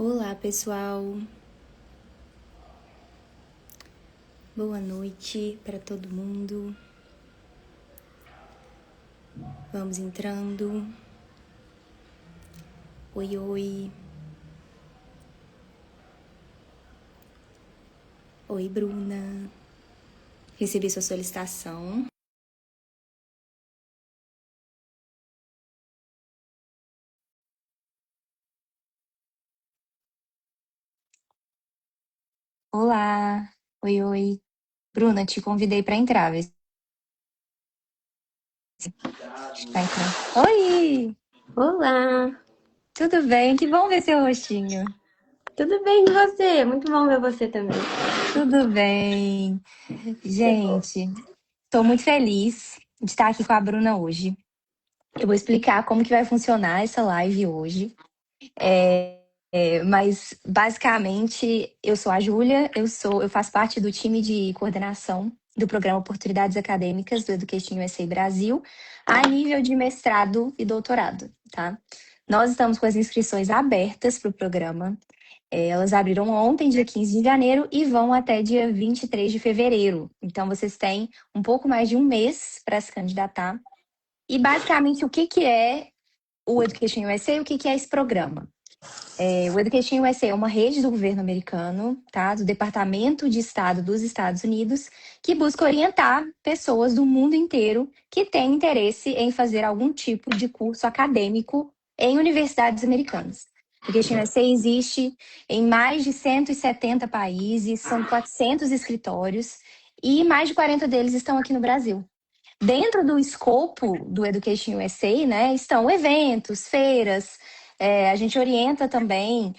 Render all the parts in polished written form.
Olá, pessoal. Boa noite para todo mundo. Vamos entrando. Oi, oi. Oi, Bruna. Recebi sua solicitação. Olá. Oi, oi. Bruna, te convidei para entrar. Vê se tá entrando. Oi! Olá, Tudo bem? Que bom ver seu rostinho. tudo bem e você? Muito bom ver você também. Tudo bem. Gente, estou muito feliz de estar aqui com a Bruna hoje. Eu vou explicar como que vai funcionar essa live hoje. Mas basicamente eu sou a Júlia, eu faço parte do time de coordenação do programa Oportunidades Acadêmicas do Education USA Brasil, a nível de mestrado e doutorado, tá? Nós estamos com as inscrições abertas para o programa. Elas abriram ontem, dia 15 de janeiro, e vão até dia 23 de fevereiro. Então, vocês têm um pouco mais de um mês para se candidatar. E basicamente, o que que é o Education USA e o que que é esse programa? O Education USA é uma rede do governo americano, tá? Do Departamento de Estado dos Estados Unidos, que busca orientar pessoas do mundo inteiro que têm interesse em fazer algum tipo de curso acadêmico em universidades americanas. O Education USA existe em mais de 170 países, são 400 escritórios e mais de 40 deles estão aqui no Brasil. Dentro do escopo do Education USA, né, estão eventos, feiras. A gente orienta também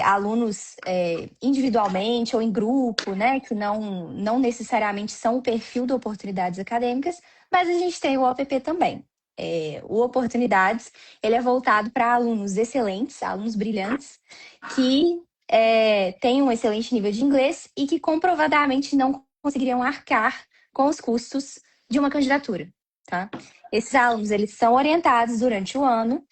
alunos individualmente ou em grupo, né, que não necessariamente são o perfil de oportunidades acadêmicas, mas a gente tem o OPP também. O Oportunidades, ele é voltado para alunos excelentes, alunos brilhantes, que têm um excelente nível de inglês e que comprovadamente não conseguiriam arcar com os custos de uma candidatura, tá? Esses alunos, eles são orientados durante o ano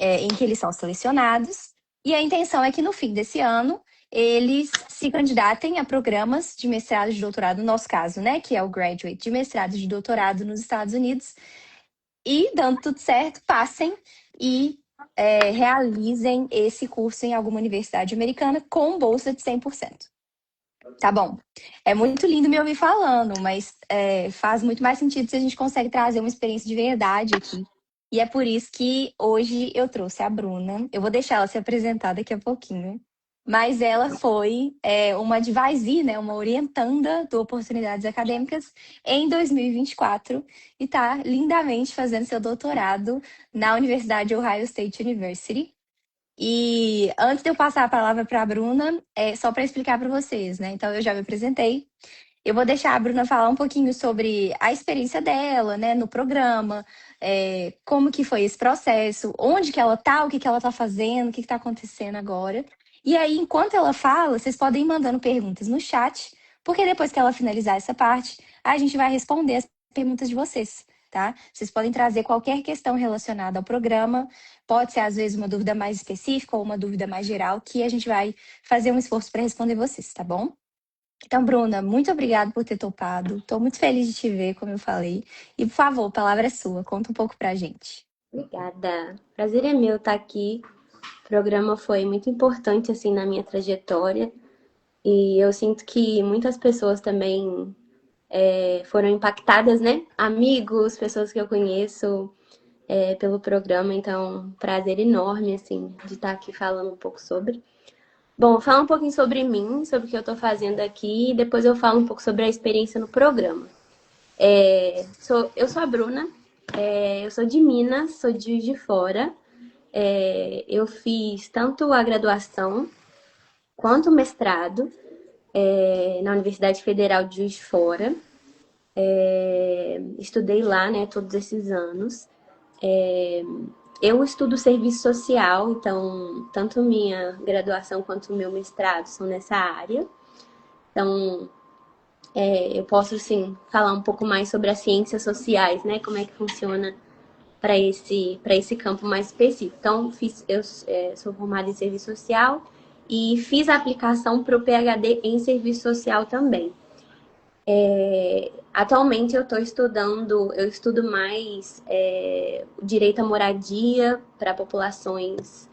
em que eles são selecionados, e a intenção é que no fim desse ano eles se candidatem a programas de mestrado e de doutorado, no nosso caso, né, que é o Graduate de mestrado e de doutorado nos Estados Unidos, e, dando tudo certo, passem e realizem esse curso em alguma universidade americana com bolsa de 100%. Tá bom. É muito lindo me ouvir falando, mas faz muito mais sentido se a gente consegue trazer uma experiência de verdade aqui. E é por isso que hoje eu trouxe a Bruna. Eu vou deixar ela se apresentar daqui a pouquinho. Mas ela foi uma advisee, né, uma orientanda do Oportunidades Acadêmicas em 2024 e está lindamente fazendo seu doutorado na Universidade Ohio State University. E antes de eu passar a palavra para a Bruna, é só para explicar para vocês, né? Então eu já me apresentei. Eu vou deixar a Bruna falar um pouquinho sobre a experiência dela, né, no programa, como que foi esse processo, onde que ela tá, o que que ela tá fazendo, o que que tá acontecendo agora. E aí, enquanto ela fala, vocês podem ir mandando perguntas no chat, porque depois que ela finalizar essa parte, a gente vai responder as perguntas de vocês, tá? Vocês podem trazer qualquer questão relacionada ao programa, pode ser às vezes uma dúvida mais específica ou uma dúvida mais geral, que a gente vai fazer um esforço para responder vocês, tá bom? Então, Bruna, muito obrigada por ter topado. Estou muito feliz de te ver, como eu falei. E, por favor, a palavra é sua. Conta um pouco pra gente. Obrigada. Prazer é meu estar aqui. O programa foi muito importante assim na minha trajetória e eu sinto que muitas pessoas também foram impactadas, né? Amigos, pessoas que eu conheço pelo programa. Então, prazer enorme assim de estar aqui falando um pouco sobre. Bom, vou falar um pouquinho sobre mim, sobre o que eu estou fazendo aqui e depois eu falo um pouco sobre a experiência no programa. Eu sou a Bruna, eu sou de Minas, sou de Juiz de Fora. Eu fiz tanto a graduação quanto o mestrado na Universidade Federal de Juiz de Fora. Estudei lá, né, todos esses anos. Eu estudo serviço social, então tanto minha graduação quanto o meu mestrado são nessa área. Então, eu posso, sim, falar um pouco mais sobre as ciências sociais, né? Como é que funciona para esse campo mais específico. Então, eu sou formada em serviço social e fiz a aplicação para o PhD em serviço social também. Atualmente eu estudo mais direito à moradia para populações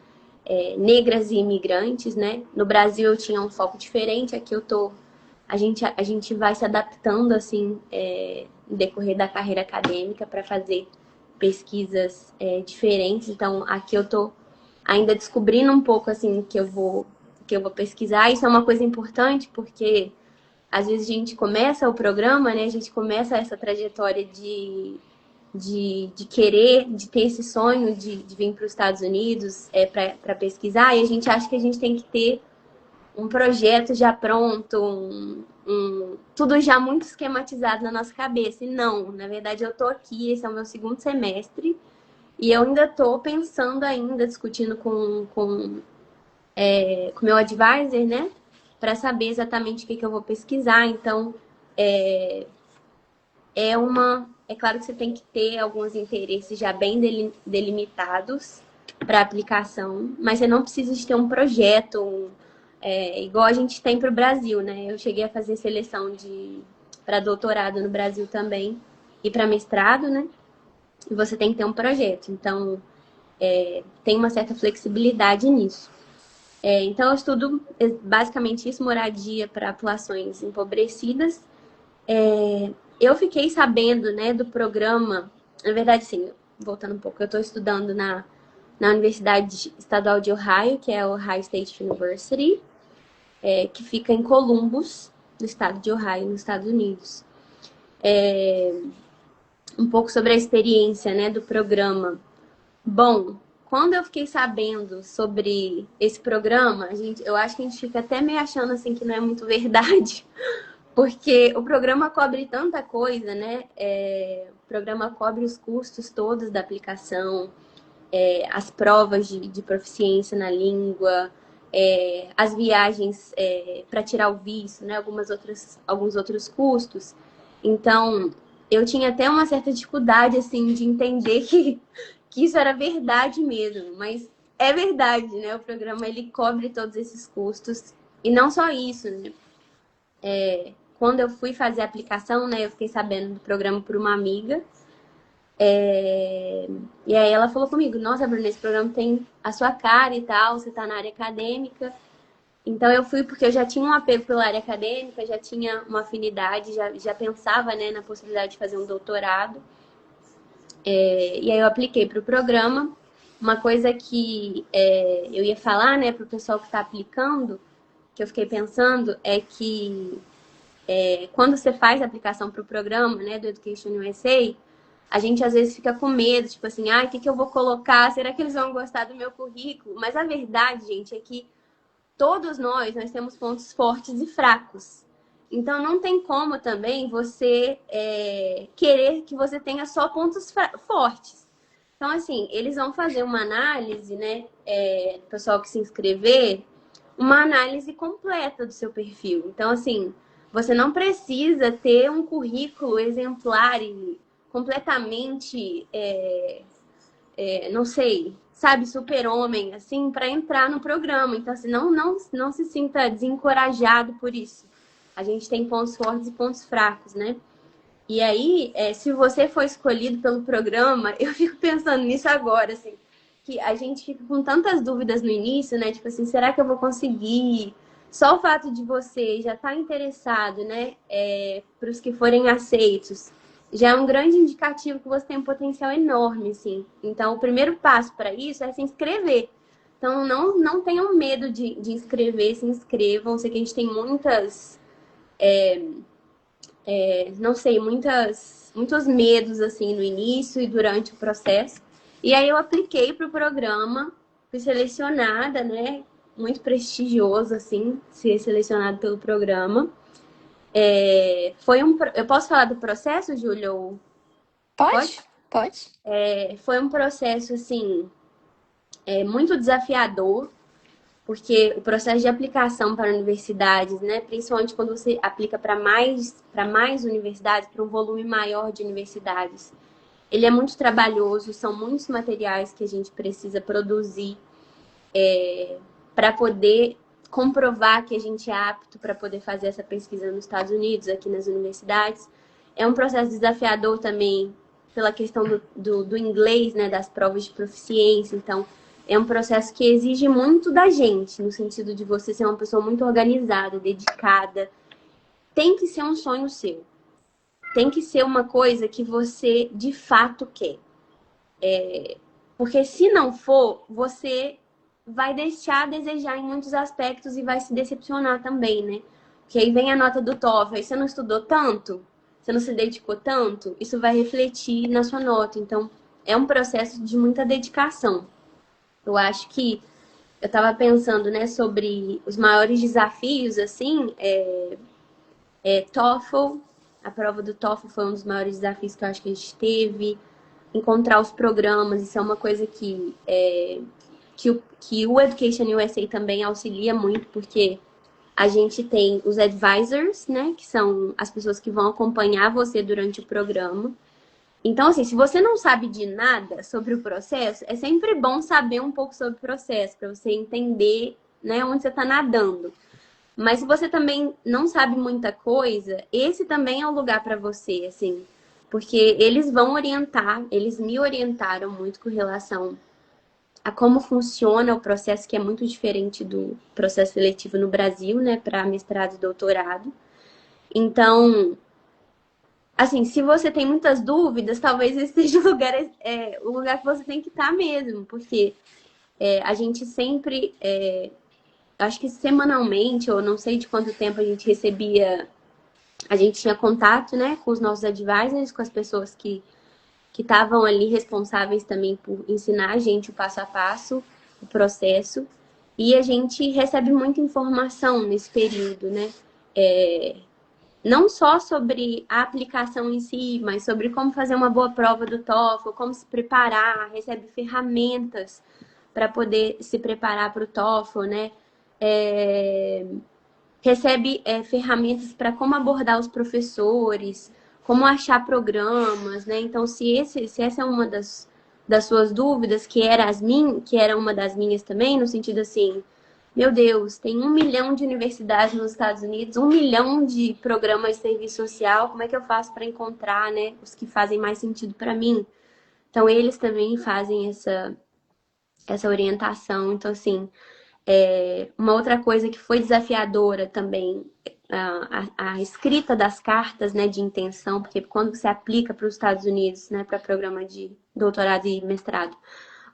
negras e imigrantes, né? No Brasil eu tinha um foco diferente, aqui a gente vai se adaptando assim no decorrer da carreira acadêmica para fazer pesquisas diferentes. Então aqui eu tô ainda descobrindo um pouco assim que eu vou pesquisar. Isso é uma coisa importante porque às vezes a gente começa o programa, né? A gente começa essa trajetória de querer, de ter esse sonho de vir para os Estados Unidos para pesquisar, e a gente acha que a gente tem que ter um projeto já pronto, tudo já muito esquematizado na nossa cabeça. E não, na verdade eu estou aqui, esse é o meu segundo semestre, e eu ainda estou pensando ainda, discutindo com meu advisor, né? Para saber exatamente o que eu vou pesquisar. Então, é claro que você tem que ter alguns interesses já bem delimitados para aplicação, mas você não precisa de ter um projeto igual a gente tem para o Brasil, né? Eu cheguei a fazer seleção para doutorado no Brasil também e para mestrado, né? E você tem que ter um projeto. Então, tem uma certa flexibilidade nisso. Então, eu estudo basicamente isso, moradia para populações empobrecidas. Eu fiquei sabendo, né, do programa, na verdade, sim, voltando um pouco, eu estou estudando na Universidade Estadual de Ohio, que é a Ohio State University, que fica em Columbus, no estado de Ohio, nos Estados Unidos. Um pouco sobre a experiência, né, do programa. Bom, quando eu fiquei sabendo sobre esse programa, eu acho que a gente fica até meio achando assim que não é muito verdade, porque o programa cobre tanta coisa, né? O programa cobre os custos todos da aplicação, as provas de proficiência na língua, as viagens para tirar o visto, né? Alguns outros custos. Então, eu tinha até uma certa dificuldade, assim, de entender que isso era verdade mesmo, mas é verdade, né? O programa, ele cobre todos esses custos. E não só isso, né? Quando eu fui fazer a aplicação, né, eu fiquei sabendo do programa por uma amiga. E aí ela falou comigo, nossa, Bruna, esse programa tem a sua cara e tal, você tá na área acadêmica. Então eu fui porque eu já tinha um apego pela área acadêmica, já tinha uma afinidade, já pensava, né, na possibilidade de fazer um doutorado. E aí eu apliquei para o programa. Uma coisa que eu ia falar, né, para o pessoal que está aplicando, que eu fiquei pensando, é que quando você faz a aplicação para o programa, né, do Education USA, a gente às vezes fica com medo, tipo assim, o que eu vou colocar? Será que eles vão gostar do meu currículo? Mas a verdade, gente, é que todos nós temos pontos fortes e fracos. Então não tem como também você querer que você tenha só pontos fortes. Então, assim, eles vão fazer uma análise, né, o pessoal que se inscrever, uma análise completa do seu perfil. Então, assim, você não precisa ter um currículo exemplar e completamente, não sei, sabe, super-homem, assim, para entrar no programa. Então, assim, não se sinta desencorajado por isso. A gente tem pontos fortes e pontos fracos, né? E aí, se você for escolhido pelo programa, eu fico pensando nisso agora, assim, que a gente fica com tantas dúvidas no início, né? Tipo assim, será que eu vou conseguir? Só o fato de você já estar interessado, né? Para os que forem aceitos, já é um grande indicativo que você tem um potencial enorme, assim. Então, o primeiro passo para isso é se inscrever. Então, não tenham medo de inscrever, se inscrevam. Sei que a gente tem muitas não sei, muitos medos assim no início e durante o processo. E aí eu apliquei para o programa, fui selecionada, né? Muito prestigioso, assim, ser selecionado pelo programa. Eu posso falar do processo, Júlia? Pode? Pode? Pode. Foi um processo, assim, muito desafiador, porque o processo de aplicação para universidades, né, principalmente quando você aplica para mais universidades, para um volume maior de universidades, ele é muito trabalhoso, são muitos materiais que a gente precisa produzir para poder comprovar que a gente é apto para poder fazer essa pesquisa nos Estados Unidos, aqui nas universidades. É um processo desafiador também pela questão do inglês, né, das provas de proficiência. Então, é um processo que exige muito da gente, no sentido de você ser uma pessoa muito organizada, dedicada. Tem que ser um sonho seu. Tem que ser uma coisa que você de fato quer. Porque se não for, você vai deixar a desejar em muitos aspectos e vai se decepcionar também, né? Porque aí vem a nota do TOEFL, aí você não estudou tanto, você não se dedicou tanto, isso vai refletir na sua nota. Então, é um processo de muita dedicação. Eu acho que eu estava pensando, né, sobre os maiores desafios, assim, TOEFL, a prova do TOEFL foi um dos maiores desafios que eu acho que a gente teve. Encontrar os programas, isso é uma coisa que o Education USA também auxilia muito, porque a gente tem os advisors, né, que são as pessoas que vão acompanhar você durante o programa. Então, assim, se você não sabe de nada sobre o processo, é sempre bom saber um pouco sobre o processo, para você entender, né, onde você está nadando. Mas se você também não sabe muita coisa, esse também é o lugar para você, assim, porque eles vão orientar, eles me orientaram muito com relação a como funciona o processo, que é muito diferente do processo seletivo no Brasil, né, para mestrado e doutorado. Então, assim, se você tem muitas dúvidas, talvez esse seja o lugar que você tem que estar mesmo, porque a gente sempre, acho que semanalmente, ou não sei de quanto tempo a gente recebia, a gente tinha contato, né, com os nossos advisors, com as pessoas que estavam ali responsáveis também por ensinar a gente o passo a passo, o processo. E a gente recebe muita informação nesse período, né? Não só sobre a aplicação em si, mas sobre como fazer uma boa prova do TOEFL, como se preparar, recebe ferramentas para poder se preparar para o TOEFL, né? Recebe ferramentas para como abordar os professores, como achar programas, né? Então, se essa é uma das suas dúvidas, que era uma das minhas também, no sentido assim, meu Deus, tem 1 milhão de universidades nos Estados Unidos, 1 milhão de programas de serviço social, como é que eu faço para encontrar, né, os que fazem mais sentido para mim? Então, eles também fazem essa orientação. Então, assim, uma outra coisa que foi desafiadora também, a escrita das cartas, né, de intenção, porque quando você aplica para os Estados Unidos, né, para programa de doutorado e mestrado,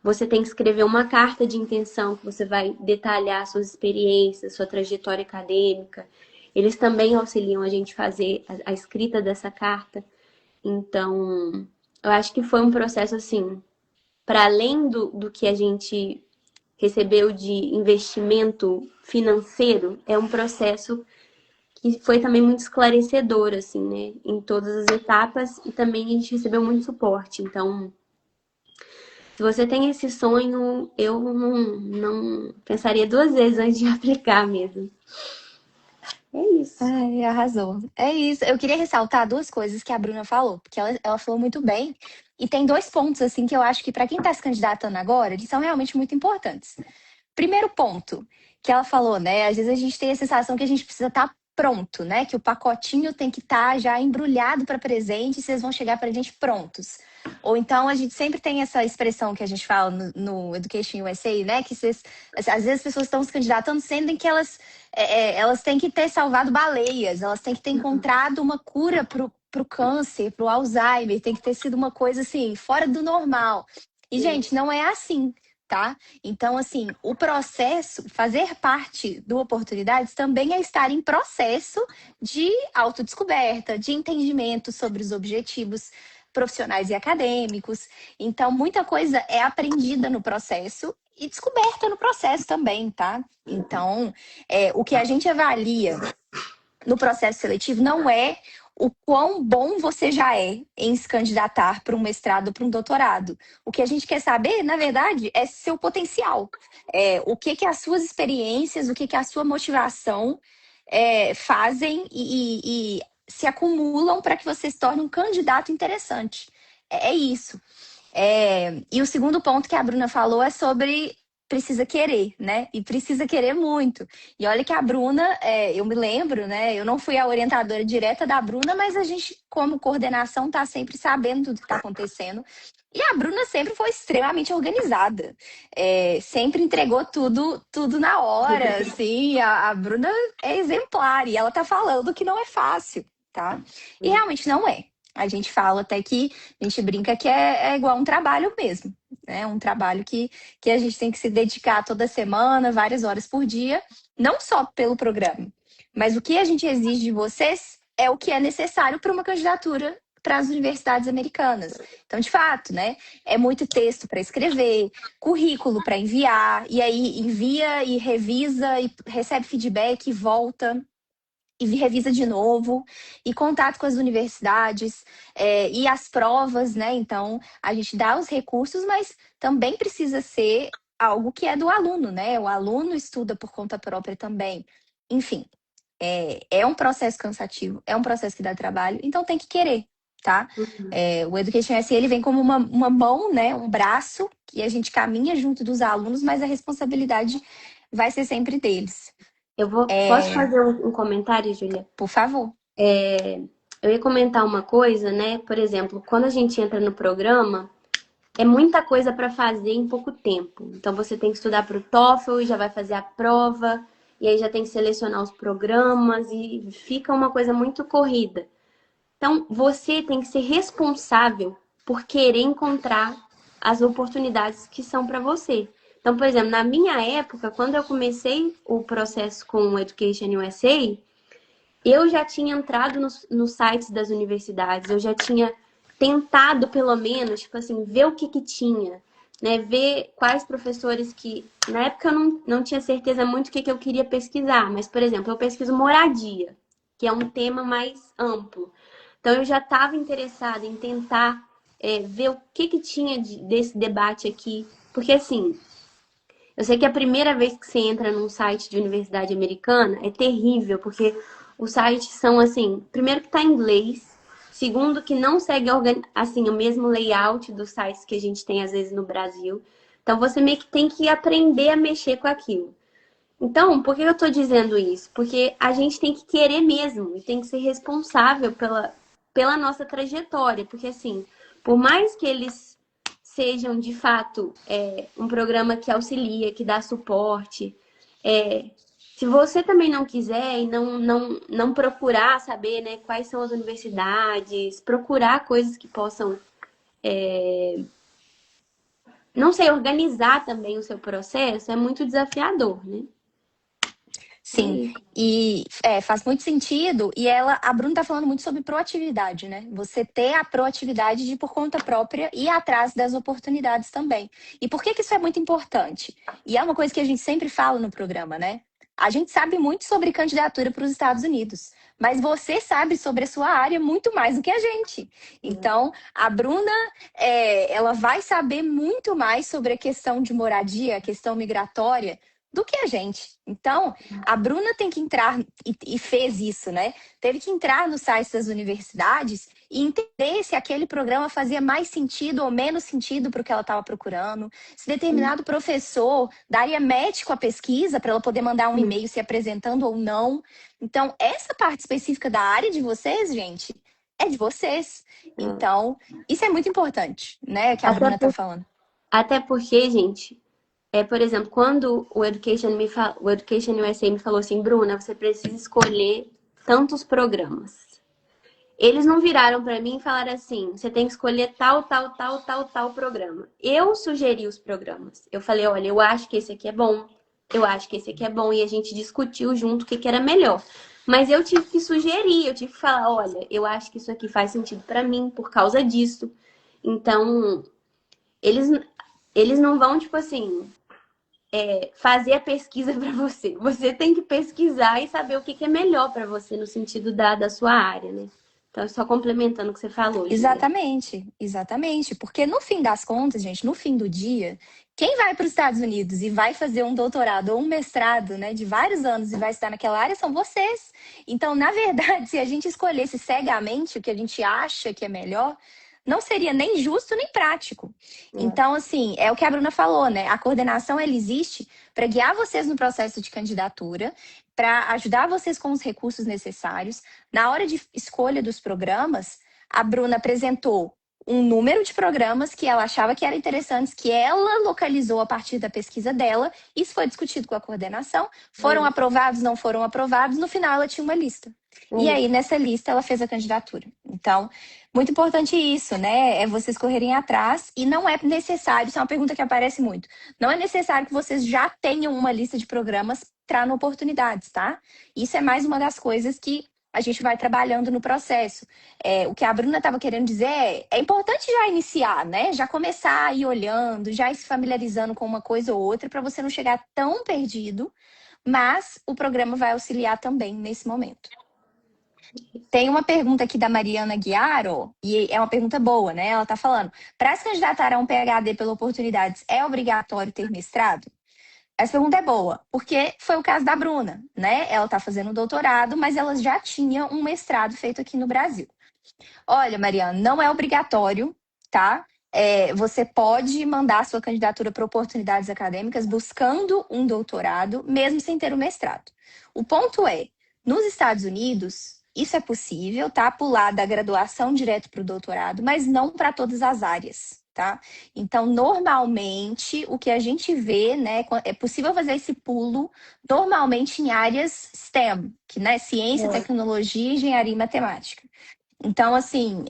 você tem que escrever uma carta de intenção que você vai detalhar suas experiências, sua trajetória acadêmica. Eles também auxiliam a gente fazer a escrita dessa carta. Então, eu acho que foi um processo assim, para além do que a gente recebeu de investimento financeiro, é um processo que foi também muito esclarecedor, assim, né? Em todas as etapas, e também a gente recebeu muito suporte. Então, se você tem esse sonho, eu não pensaria 2 vezes antes de aplicar mesmo. É isso. Ai, arrasou. É isso. Eu queria ressaltar duas coisas que a Bruna falou, porque ela falou muito bem. E tem dois pontos, assim, que eu acho que para quem está se candidatando agora, eles são realmente muito importantes. Primeiro ponto, que ela falou, né? Às vezes a gente tem a sensação que a gente precisa estar pronto, né? Que o pacotinho tem que estar já embrulhado para presente e vocês vão chegar para a gente prontos. Ou então a gente sempre tem essa expressão que a gente fala no Education USA, né? Que vocês, às vezes as pessoas estão se candidatando, sendo que elas têm que ter salvado baleias, elas têm que ter encontrado uma cura para o câncer, para o Alzheimer, tem que ter sido uma coisa assim, fora do normal. E, gente, não é assim, tá? Então, assim, o processo, fazer parte do Oportunidades também é estar em processo de autodescoberta, de entendimento sobre os objetivos profissionais e acadêmicos. Então, muita coisa é aprendida no processo e descoberta no processo também, tá? Então, o que a gente avalia no processo seletivo não é o quão bom você já é em se candidatar para um mestrado ou para um doutorado. O que a gente quer saber, na verdade, é seu potencial. O que as suas experiências, o que a sua motivação fazem e se acumulam para que você se torne um candidato interessante. É isso. E o segundo ponto que a Bruna falou é sobre precisa querer, né? E precisa querer muito. E olha que a Bruna, eu me lembro, né? Eu não fui a orientadora direta da Bruna, mas a gente, como coordenação, tá sempre sabendo tudo que está acontecendo. E a Bruna sempre foi extremamente organizada. Sempre entregou tudo na hora, assim. A Bruna é exemplar e ela tá falando que não é fácil, tá? E realmente não é. A gente fala até que a gente brinca que é igual um trabalho mesmo, né? Um trabalho que a gente tem que se dedicar toda semana, várias horas por dia, não só pelo programa, mas o que a gente exige de vocês é o que é necessário para uma candidatura para as universidades americanas. Então, de fato, né? É muito texto para escrever, currículo para enviar, e aí envia e revisa e recebe feedback e volta e revisa de novo, e contato com as universidades, e as provas, né? Então, a gente dá os recursos, mas também precisa ser algo que é do aluno, né? O aluno estuda por conta própria também. Enfim, é um processo cansativo, é um processo que dá trabalho, então tem que querer, tá? O Education SA, ele vem como uma mão, né? Um braço, que a gente caminha junto dos alunos, mas a responsabilidade vai ser sempre deles. Posso fazer um comentário, Júlia? Por favor. Eu ia comentar uma coisa, né? Por exemplo, quando a gente entra no programa, é muita coisa para fazer em pouco tempo. Então você tem que estudar para o TOEFL e já vai fazer a prova, e aí já tem que selecionar os programas e fica uma coisa muito corrida. Então você tem que ser responsável por querer encontrar as oportunidades que são para você. Então, por exemplo, na minha época, quando eu comecei o processo com o Education USA, eu já tinha entrado nos sites das universidades, eu já tinha tentado, pelo menos, tipo assim, ver o que tinha, né? Ver quais professores que... Na época eu não tinha certeza muito o que eu queria pesquisar, mas, por exemplo, eu pesquiso moradia, que é um tema mais amplo. Então, eu já estava interessada em tentar ver o que tinha desse debate aqui, porque, assim, eu sei que a primeira vez que você entra num site de universidade americana é terrível, porque os sites são assim, primeiro que está em inglês, segundo que não segue assim, o mesmo layout dos sites que a gente tem às vezes no Brasil. Então você meio que tem que aprender a mexer com aquilo. Então, por que eu estou dizendo isso? Porque a gente tem que querer mesmo e tem que ser responsável pela nossa trajetória. Porque assim, por mais que eles sejam de fato um programa que auxilia, que dá suporte, se você também não quiser e não procurar saber, né, quais são as universidades, procurar coisas que possam, não sei, organizar também o seu processo, é muito desafiador, né? Sim, e faz muito sentido. E a Bruna tá falando muito sobre proatividade, né? Você ter a proatividade de, por conta própria, ir atrás das oportunidades também. E por que isso é muito importante? E é uma coisa que a gente sempre fala no programa, né? A gente sabe muito sobre candidatura para os Estados Unidos, mas você sabe sobre a sua área muito mais do que a gente. Então, a Bruna, ela vai saber muito mais sobre a questão de moradia, a questão migratória, do que a gente. Então, a Bruna tem que entrar, e fez isso, né? Teve que entrar no site das universidades e entender se aquele programa fazia mais sentido ou menos sentido para o que ela estava procurando, se determinado professor daria match com a pesquisa para ela poder mandar um e-mail se apresentando ou não. Então, essa parte específica da área de vocês, gente, é de vocês. Então, isso é muito importante, né? Que a Bruna está falando. Até porque, gente, por exemplo, quando o o Education USA me falou assim, Bruna, você precisa escolher tantos programas. Eles não viraram para mim e falaram assim, você tem que escolher tal programa. Eu sugeri os programas. Eu falei, olha, eu acho que esse aqui é bom, eu acho que esse aqui é bom, e a gente discutiu junto o que era melhor. Mas eu tive que sugerir, eu tive que falar, olha, eu acho que isso aqui faz sentido para mim por causa disso. Então, eles não vão, tipo assim, fazer a pesquisa para você. Você tem que pesquisar e saber o que é melhor para você no sentido da sua área, né? Então, só complementando o que você falou, Julia. Exatamente, exatamente. Porque no fim das contas, gente, no fim do dia, quem vai para os Estados Unidos e vai fazer um doutorado ou um mestrado, né, de vários anos e vai estar naquela área são vocês. Então, na verdade, se a gente escolhesse cegamente o que a gente acha que é melhor, não seria nem justo nem prático. Então, assim, é o que a Bruna falou, né? A coordenação, ela existe para guiar vocês no processo de candidatura, para ajudar vocês com os recursos necessários. Na hora de escolha dos programas, a Bruna apresentou um número de programas que ela achava que eram interessantes, que ela localizou a partir da pesquisa dela. Isso foi discutido com a coordenação. Foram aprovados, não foram aprovados. No final, ela tinha uma lista. E aí, nessa lista, ela fez a candidatura. Então, muito importante isso, né? É vocês correrem atrás. E não é necessário, isso é uma pergunta que aparece muito. Não é necessário que vocês já tenham uma lista de programas para oportunidades, tá? Isso é mais uma das coisas que a gente vai trabalhando no processo. O que a Bruna estava querendo dizer é importante já iniciar, né? Já começar a ir olhando, já ir se familiarizando com uma coisa ou outra, para você não chegar tão perdido, mas o programa vai auxiliar também nesse momento. Tem uma pergunta aqui da Mariana Guiaro, e é uma pergunta boa, né? Ela está falando: para se candidatar a um PhD pela Oportunidades, é obrigatório ter mestrado? Essa pergunta é boa, porque foi o caso da Bruna, né? Ela está fazendo um doutorado, mas ela já tinha um mestrado feito aqui no Brasil. Olha, Mariana, não é obrigatório, tá? Você pode mandar a sua candidatura para oportunidades acadêmicas buscando um doutorado, mesmo sem ter o mestrado. O ponto é, nos Estados Unidos, isso é possível, tá? Pular da graduação direto para o doutorado, mas não para todas as áreas. Tá? Então, normalmente, o que a gente vê, né, é possível fazer esse pulo normalmente em áreas STEM, que, né, ciência, tecnologia, engenharia e matemática. Então, assim,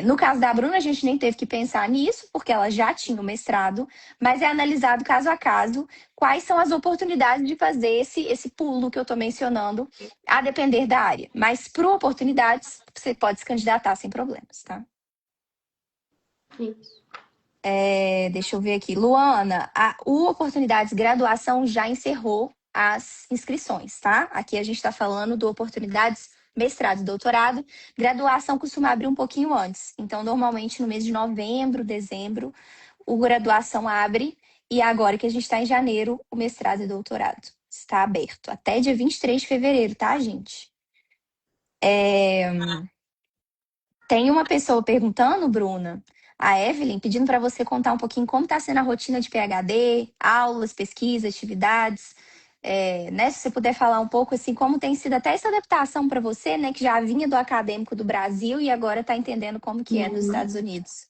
no caso da Bruna, a gente nem teve que pensar nisso, porque ela já tinha o mestrado, mas é analisado caso a caso quais são as oportunidades de fazer esse pulo que eu estou mencionando, a depender da área. Mas para oportunidades, você pode se candidatar sem problemas, tá? Isso. Deixa eu ver aqui. Luana, o Oportunidades Graduação já encerrou as inscrições, tá? Aqui a gente está falando do Oportunidades Mestrado e Doutorado. Graduação costuma abrir um pouquinho antes. Então, normalmente no mês de novembro, dezembro, o graduação abre. E agora que a gente está em janeiro, o mestrado e doutorado está aberto. Até dia 23 de fevereiro, tá, gente? Tem uma pessoa perguntando, Bruna, a Evelyn, pedindo para você contar um pouquinho como está sendo a rotina de PhD, aulas, pesquisa, atividades. Né, se você puder falar um pouco assim, como tem sido até essa adaptação para você, né, que já vinha do acadêmico do Brasil e agora está entendendo como que é nos Estados Unidos.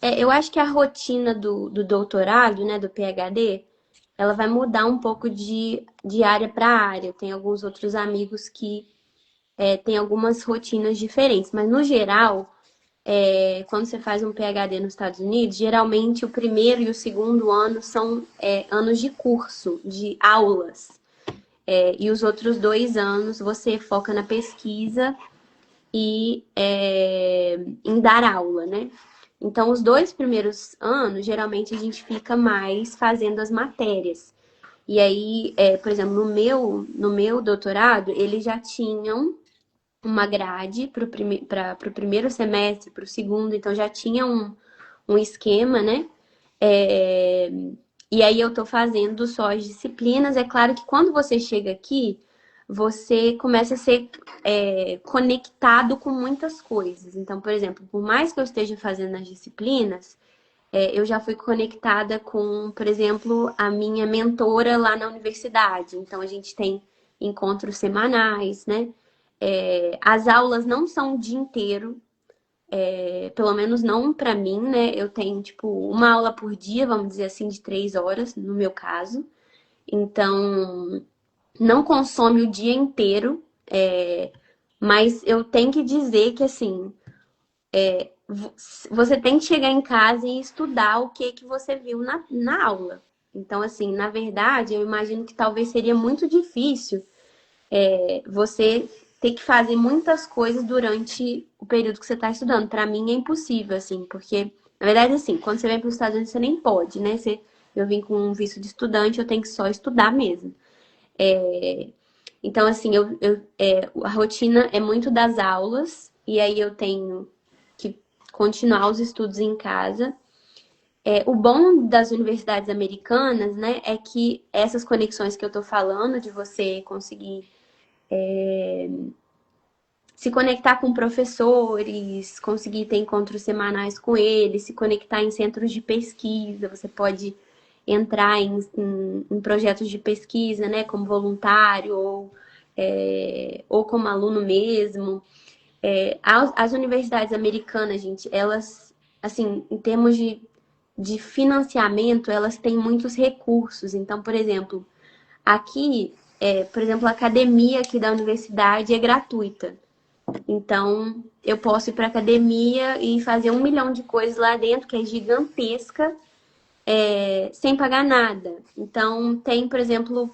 Eu acho que a rotina do doutorado, né, do PhD, ela vai mudar um pouco de área para área. Tem alguns outros amigos que têm algumas rotinas diferentes, mas no geral, quando você faz um PhD nos Estados Unidos, geralmente o primeiro e o segundo ano são anos de curso, de aulas. E os outros 2 anos você foca na pesquisa e em dar aula, né? Então, os 2 primeiros anos, geralmente a gente fica mais fazendo as matérias. E aí, por exemplo, no meu doutorado, eles já tinham uma grade para o primeiro semestre, para o segundo, então já tinha um esquema, né? É, e aí eu tô fazendo só as disciplinas. É claro que quando você chega aqui, você começa a ser conectado com muitas coisas. Então, por exemplo, por mais que eu esteja fazendo as disciplinas, eu já fui conectada com, por exemplo, a minha mentora lá na universidade. Então, a gente tem encontros semanais, né? As aulas não são o dia inteiro, pelo menos não para mim, né? Eu tenho, tipo, uma aula por dia, vamos dizer assim, de 3 horas, no meu caso. Então, não consome o dia inteiro, mas eu tenho que dizer que, assim, você tem que chegar em casa e estudar o que você viu na aula. Então, assim, na verdade, eu imagino que talvez seria muito difícil você ter que fazer muitas coisas durante o período que você está estudando. Para mim é impossível, assim, porque, na verdade, assim, quando você vem para os Estados Unidos, você nem pode, né? Eu vim com um visto de estudante, eu tenho que só estudar mesmo. Então, assim, a rotina é muito das aulas, e aí eu tenho que continuar os estudos em casa. O bom das universidades americanas, né, é que essas conexões que eu tô falando, de você conseguir se conectar com professores, conseguir ter encontros semanais com eles, se conectar em centros de pesquisa, você pode entrar em projetos de pesquisa, né, como voluntário ou como aluno mesmo. As universidades americanas, gente, elas, assim, em termos de financiamento, elas têm muitos recursos. Então, por exemplo, aqui, por exemplo, a academia aqui da universidade é gratuita. Então, eu posso ir para academia e fazer 1 milhão de coisas lá dentro, que é gigantesca, sem pagar nada. Então, tem, por exemplo,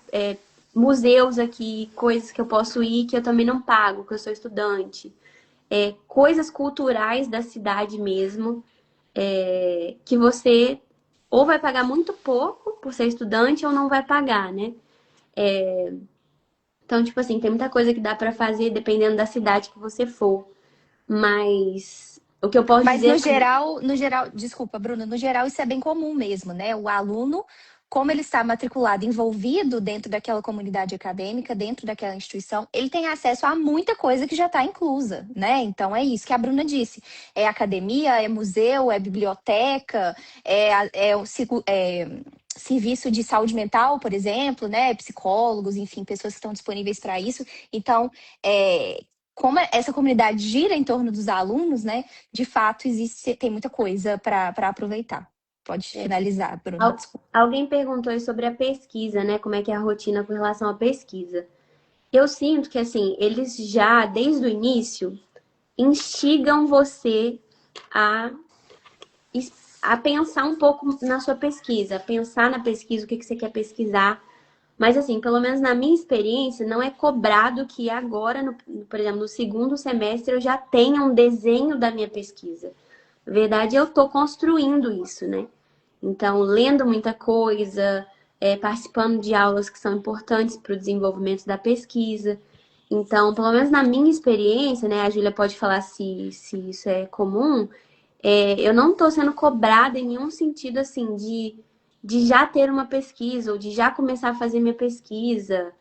museus aqui, coisas que eu posso ir que eu também não pago, que eu sou estudante. Coisas culturais da cidade mesmo, que você ou vai pagar muito pouco por ser estudante ou não vai pagar, né? Então, tipo assim, tem muita coisa que dá para fazer dependendo da cidade que você for. Mas o que eu posso Mas dizer é que no geral, desculpa, Bruna, no geral isso é bem comum mesmo, né? O aluno, como ele está matriculado, envolvido dentro daquela comunidade acadêmica, dentro daquela instituição, ele tem acesso a muita coisa que já está inclusa, né? Então é isso que a Bruna disse. É academia, é museu, é biblioteca, serviço de saúde mental, por exemplo, né? Psicólogos, enfim, pessoas que estão disponíveis para isso. Então, como essa comunidade gira em torno dos alunos, né? De fato, tem muita coisa para aproveitar. Pode finalizar, Bruna. Desculpa. alguém perguntou aí sobre a pesquisa, né? Como é que é a rotina com relação à pesquisa. Eu sinto que, assim, eles já, desde o início, instigam você a, a pensar um pouco na sua pesquisa, pensar na pesquisa, o que você quer pesquisar. Mas, assim, pelo menos na minha experiência, não é cobrado que agora, por exemplo, no segundo semestre, eu já tenha um desenho da minha pesquisa. Na verdade, eu estou construindo isso, né? Então, lendo muita coisa, participando de aulas que são importantes para o desenvolvimento da pesquisa. Então, pelo menos na minha experiência, né? A Júlia pode falar se isso é comum. Eu não estou sendo cobrada em nenhum sentido, assim, de já ter uma pesquisa ou de já começar a fazer minha pesquisa,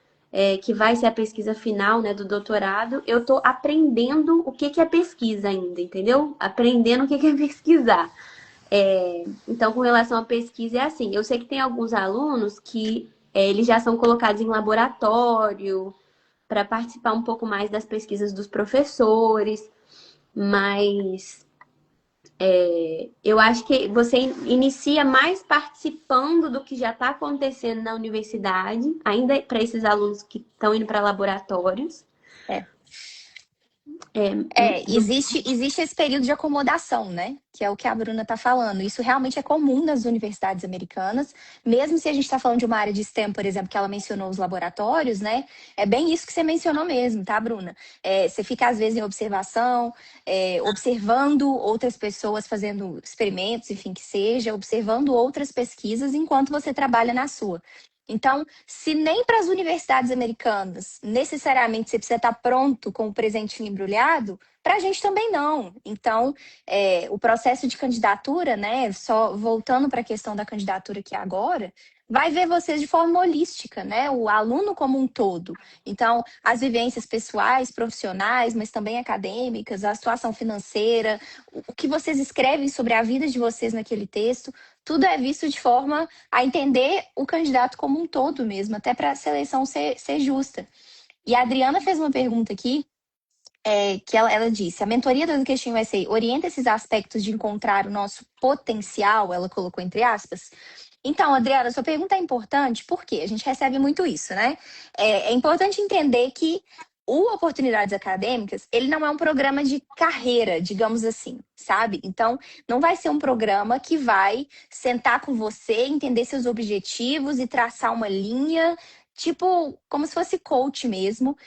que vai ser a pesquisa final, né, do doutorado. Eu estou aprendendo o que é pesquisa ainda, entendeu? Aprendendo o que é pesquisar. Então, com relação à pesquisa, é assim. Eu sei que tem alguns alunos que eles já são colocados em laboratório para participar um pouco mais das pesquisas dos professores, mas eu acho que você inicia mais participando do que já está acontecendo na universidade, ainda para esses alunos que estão indo para laboratórios. É. É, Existe esse período de acomodação, né? Que é o que a Bruna está falando. Isso realmente é comum nas universidades americanas, mesmo se a gente está falando de uma área de STEM, por exemplo, que ela mencionou os laboratórios, né? É bem isso que você mencionou mesmo, tá, Bruna? Você fica, às vezes, em observação, observando outras pessoas fazendo experimentos, enfim, que seja, observando outras pesquisas enquanto você trabalha na sua. Então, se nem para as universidades americanas necessariamente você precisa estar pronto com o presentinho embrulhado, para a gente também não. Então, o processo de candidatura, né, só voltando para a questão da candidatura aqui agora, vai ver vocês de forma holística, né, o aluno como um todo. Então, as vivências pessoais, profissionais, mas também acadêmicas, a situação financeira, o que vocês escrevem sobre a vida de vocês naquele texto, tudo é visto de forma a entender o candidato como um todo mesmo, até para a seleção ser justa. E a Adriana fez uma pergunta aqui, que ela disse, a mentoria do Education USA orienta esses aspectos de encontrar o nosso potencial, ela colocou entre aspas. Então, Adriana, sua pergunta é importante porque a gente recebe muito isso, né? É importante entender que o Oportunidades Acadêmicas, ele não é um programa de carreira, digamos assim, sabe? Então, não vai ser um programa que vai sentar com você, entender seus objetivos e traçar uma linha, tipo, como se fosse coach mesmo,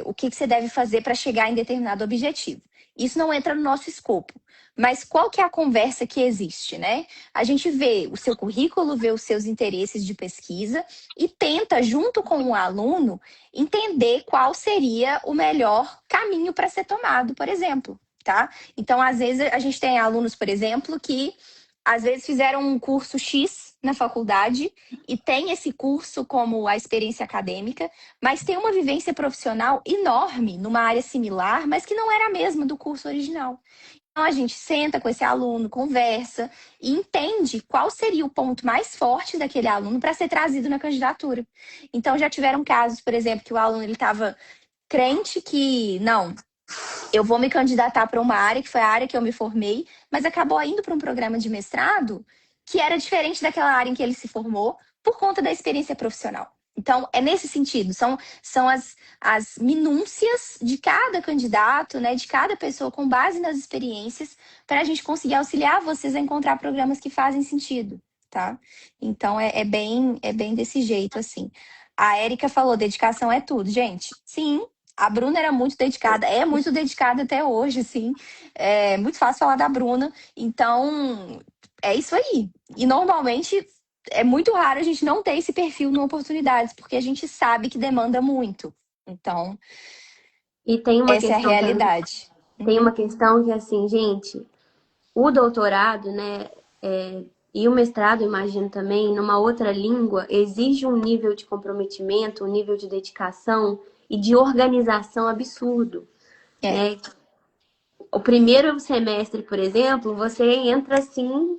o que você deve fazer para chegar em determinado objetivo. Isso não entra no nosso escopo. Mas qual que é a conversa que existe, né? A gente vê o seu currículo, vê os seus interesses de pesquisa e tenta, junto com o aluno, entender qual seria o melhor caminho para ser tomado, por exemplo, tá? Então, às vezes, a gente tem alunos, por exemplo, que às vezes fizeram um curso X, na faculdade e tem esse curso como a experiência acadêmica, mas tem uma vivência profissional enorme numa área similar, mas que não era a mesma do curso original. Então, a gente senta com esse aluno, conversa e entende qual seria o ponto mais forte daquele aluno para ser trazido na candidatura. Então, já tiveram casos, por exemplo, que o aluno estava crente que, não, eu vou me candidatar para uma área que foi a área que eu me formei, mas acabou indo para um programa de mestrado que era diferente daquela área em que ele se formou por conta da experiência profissional. Então, é nesse sentido, são as minúcias de cada candidato, né, de cada pessoa, com base nas experiências, para a gente conseguir auxiliar vocês a encontrar programas que fazem sentido, tá? Então, é bem desse jeito, assim. A Érica falou, dedicação é tudo. Gente, sim, a Bruna era muito dedicada, é muito dedicada até hoje, sim. É muito fácil falar da Bruna. Então, é isso aí. E normalmente é muito raro a gente não ter esse perfil no Oportunidades, porque a gente sabe que demanda muito. Então, E tem uma essa é a questão também, realidade. tem Uhum. uma questão que assim, gente, o doutorado, né, e o mestrado, imagino também, numa outra língua, exige um nível de comprometimento, um nível de dedicação e de organização absurdo, É, né? O primeiro semestre, por exemplo, você entra assim,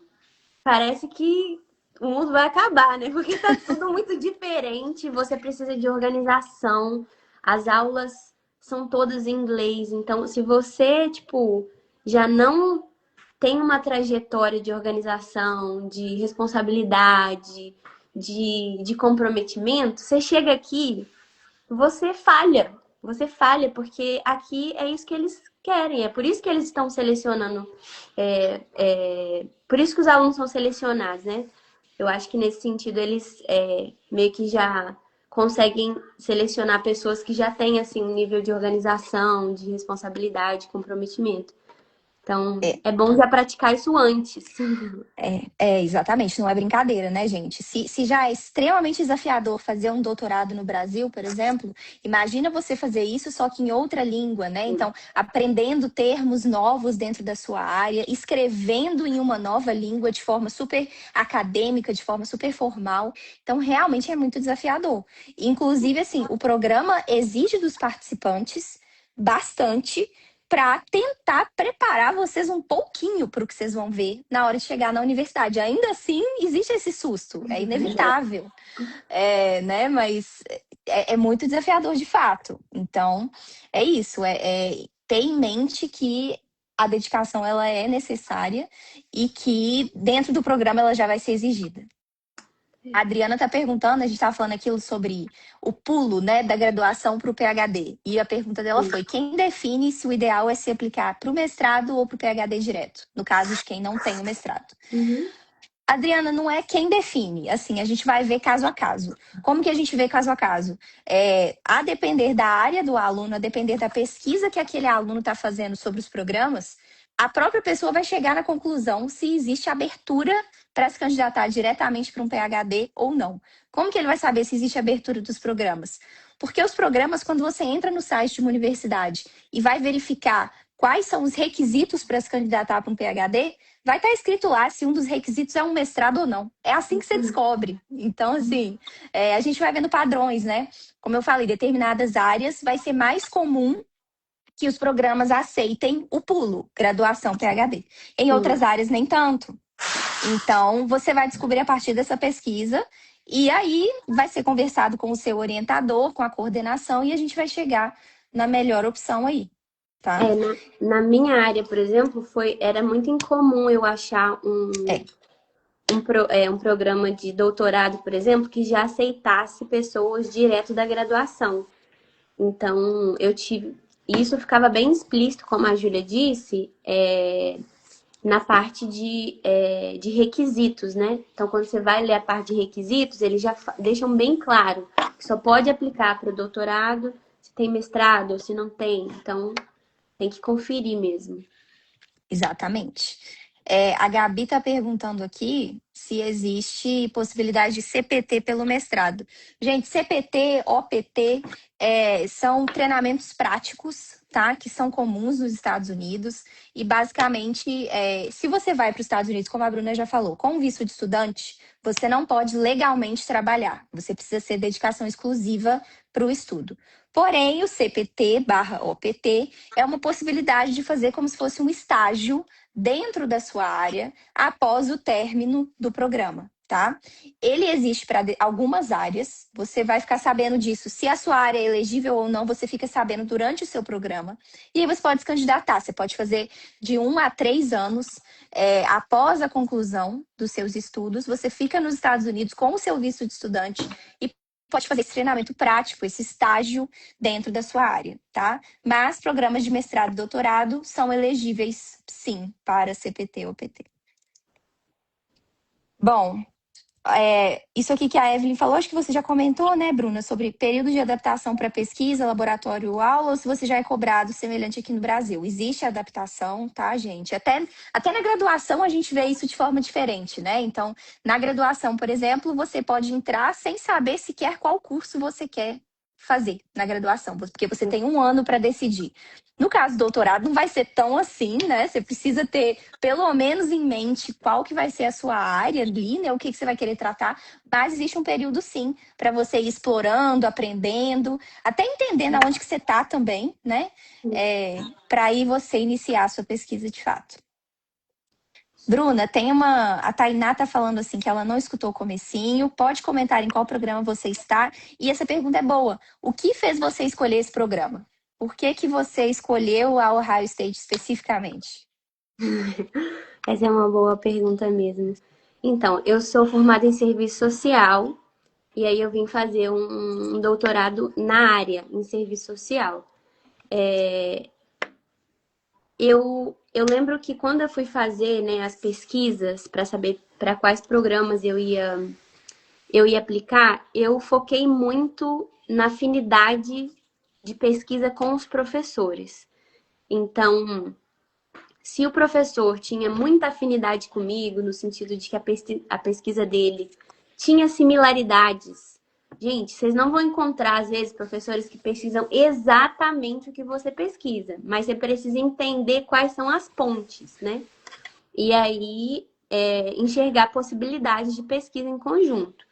parece que o mundo vai acabar, né? Porque tá tudo muito diferente, você precisa de organização, as aulas são todas em inglês, então se você, tipo, já não tem uma trajetória de organização, de responsabilidade, de comprometimento, você chega aqui, você falha. Você falha, porque aqui é isso que eles querem, é por isso que eles estão selecionando, por isso que os alunos são selecionados, né? Eu acho que nesse sentido eles meio que já conseguem selecionar pessoas que já têm assim um nível de organização, de responsabilidade, comprometimento. Então, é. é bom já praticar isso antes. Exatamente, não é brincadeira, né, gente? Se já é extremamente desafiador fazer um doutorado no Brasil, por exemplo, imagina você fazer isso só que em outra língua, né? Então, aprendendo termos novos dentro da sua área, escrevendo em uma nova língua de forma super acadêmica, de forma super formal. Então, realmente é muito desafiador. Inclusive, assim, o programa exige dos participantes bastante para tentar preparar vocês um pouquinho para o que vocês vão ver na hora de chegar na universidade. Ainda assim, existe esse susto, é inevitável, né? Mas é muito desafiador de fato. Então, é isso, ter em mente que a dedicação ela é necessária e que dentro do programa ela já vai ser exigida. A Adriana está perguntando, a gente estava falando aquilo sobre o pulo, né, da graduação para o PhD. E a pergunta dela foi: quem define se o ideal é se aplicar para o mestrado ou para o PhD direto? No caso de quem não tem o mestrado. Uhum. Adriana, não é quem define. Assim, a gente vai ver caso a caso. Como que a gente vê caso a caso? A depender da área do aluno, a depender da pesquisa que aquele aluno está fazendo sobre os programas, a própria pessoa vai chegar na conclusão se existe abertura para se candidatar diretamente para um PhD ou não. Como que ele vai saber se existe abertura dos programas? Porque os programas, quando você entra no site de uma universidade e vai verificar quais são os requisitos para se candidatar para um PhD, vai estar escrito lá se um dos requisitos é um mestrado ou não. É assim que você descobre. Então, assim, a gente vai vendo padrões, né? Como eu falei, determinadas áreas vai ser mais comum que os programas aceitem o pulo, graduação PhD. Em outras Sim. áreas, nem tanto. Então, você vai descobrir a partir dessa pesquisa e aí vai ser conversado com o seu orientador, com a coordenação e a gente vai chegar na melhor opção aí, tá? Na minha área, por exemplo, era muito incomum eu achar É, um programa de doutorado, por exemplo, que já aceitasse pessoas direto da graduação. Então, eu tive. E isso ficava bem explícito, como a Júlia disse, na parte de requisitos, né? Então, quando você vai ler a parte de requisitos, eles já deixam bem claro que só pode aplicar para o doutorado se tem mestrado ou se não tem. Então, tem que conferir mesmo. exatamente. A Gabi está perguntando aqui se existe possibilidade de CPT pelo mestrado. Gente, CPT, OPT, são treinamentos práticos, tá? Que são comuns nos Estados Unidos. E, basicamente, se você vai para os Estados Unidos, como a Bruna já falou, com visto de estudante, você não pode legalmente trabalhar. Você precisa ser dedicação exclusiva para o estudo. Porém, o CPT/OPT é uma possibilidade de fazer como se fosse um estágio dentro da sua área após o término do programa, tá? Ele existe para algumas áreas, você vai ficar sabendo disso. Se a sua área é elegível ou não, você fica sabendo durante o seu programa. E aí você pode se candidatar, você pode fazer de 1 a 3 anos após a conclusão dos seus estudos, você fica nos Estados Unidos com o seu visto de estudante e pode fazer esse treinamento prático, esse estágio dentro da sua área, tá? Mas programas de mestrado e doutorado são elegíveis, sim, para CPT ou PT. Bom, isso aqui que a Evelyn falou, acho que você já comentou, né, Bruna, sobre período de adaptação para pesquisa, laboratório, aula, ou se você já é cobrado semelhante aqui no Brasil. Existe adaptação, tá, gente? Até na graduação a gente vê isso de forma diferente, né? Então, na graduação, por exemplo, você pode entrar sem saber sequer qual curso você quer fazer na graduação, porque você tem um ano para decidir. No caso do doutorado, não vai ser tão assim, né? Você precisa ter, pelo menos, em mente qual que vai ser a sua área ali, né? O que você vai querer tratar. Mas existe um período, sim, para você ir explorando, aprendendo, até entendendo aonde que você está também, né? Para aí você iniciar a sua pesquisa de fato. Bruna, a Tainá tá falando assim que ela não escutou o comecinho. Pode comentar em qual programa você está. E essa pergunta é boa. O que fez você escolher esse programa? Por que você escolheu a Ohio State especificamente? Essa é uma boa pergunta mesmo. Então, eu sou formada em serviço social e aí eu vim fazer um doutorado na área, em serviço social. Eu lembro que quando eu fui fazer, né, as pesquisas para saber para quais programas eu ia aplicar, eu foquei muito na afinidade de pesquisa com os professores. Então, se o professor tinha muita afinidade comigo, no sentido de que a pesquisa dele tinha similaridades. Gente, vocês não vão encontrar, às vezes, professores que pesquisam exatamente o que você pesquisa, mas você precisa entender quais são as pontes, né? E aí, enxergar possibilidades de pesquisa em conjunto.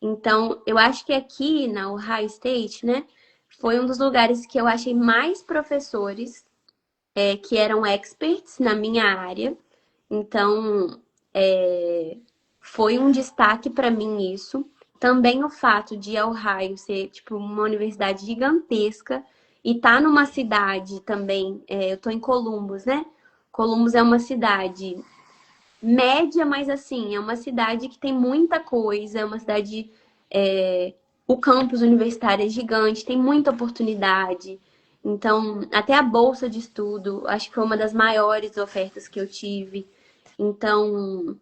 Então, eu acho que aqui na Ohio State, né, foi um dos lugares que eu achei mais professores que eram experts na minha área. Então, foi um destaque para mim isso. Também o fato de Ohio ser tipo uma universidade gigantesca e tá numa cidade também. Eu tô em Columbus, né? Columbus é uma cidade média, mas assim, é uma cidade que tem muita coisa, é uma cidade. O campus universitário é gigante, tem muita oportunidade. Então, até a bolsa de estudo, acho que foi uma das maiores ofertas que eu tive. Então,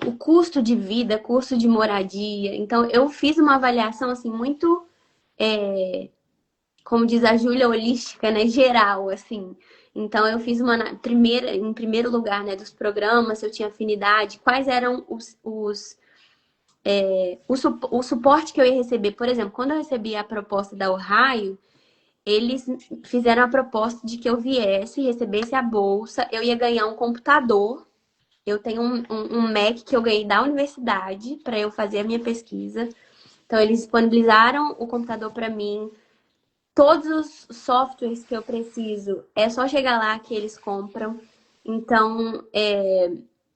o custo de vida, custo de moradia. Então, eu fiz uma avaliação assim muito, como diz a Júlia, holística, né, geral, assim. Então, eu fiz em primeiro lugar, né, dos programas, se eu tinha afinidade, quais eram o suporte que eu ia receber. Por exemplo, quando eu recebi a proposta da Ohio, eles fizeram a proposta de que eu viesse, recebesse a bolsa, eu ia ganhar um computador. Eu tenho um Mac que eu ganhei da universidade para eu fazer a minha pesquisa. Então, eles disponibilizaram o computador para mim. Todos os softwares que eu preciso, é só chegar lá que eles compram. Então,